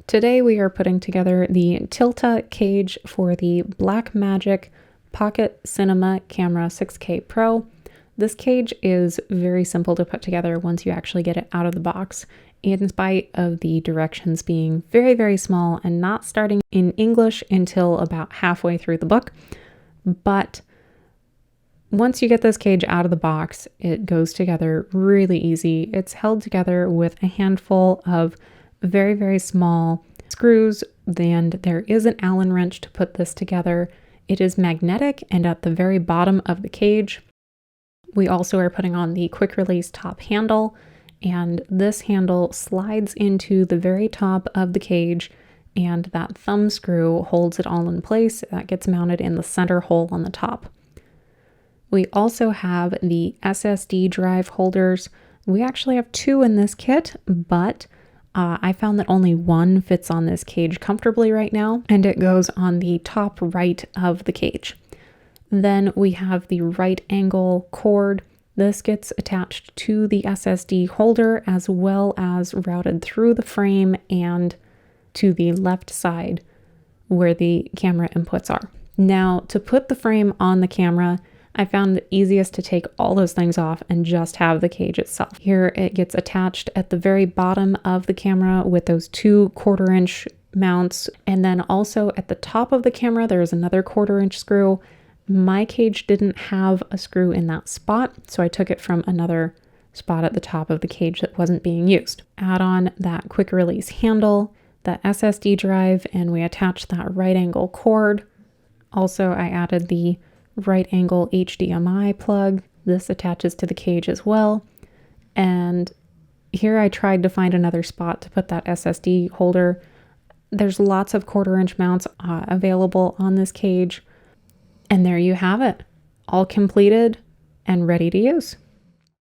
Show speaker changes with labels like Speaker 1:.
Speaker 1: Today we are putting together the Tilta cage for the Blackmagic Pocket Cinema Camera 6K Pro. This cage is very simple to put together once you actually get it out of the box, in spite of the directions being very, very small and not starting in English until about halfway through the book. But once you get this cage out of the box, it goes together really easy. It's held together with a handful of very, very small screws, and there is an Allen wrench to put this together. It is magnetic and at the very bottom of the cage. We also are putting on the quick release top handle, and this handle slides into the very top of the cage, and that thumb screw holds it all in place. That gets mounted in the center hole on the top. We also have the SSD drive holders. We actually have two in this kit, but I found that only one fits on this cage comfortably right now, and it goes on the top right of the cage. Then we have the right angle cord. This gets attached to the SSD holder as well as routed through the frame and to the left side where the camera inputs are. Now, to put the frame on the camera, I found it easiest to take all those things off and just have the cage itself. Here it gets attached at the very bottom of the camera with those two 1/4 inch mounts. And then also at the top of the camera, there's another 1/4 inch screw. My cage didn't have a screw in that spot, so I took it from another spot at the top of the cage that wasn't being used. Add on that quick release handle, that SSD drive, and we attach that right angle cord. Also, I added the right angle HDMI plug. This attaches to the cage as well. And here I tried to find another spot to put that SSD holder. There's lots of 1/4 inch mounts available on this cage. And there you have it, all completed and ready to use.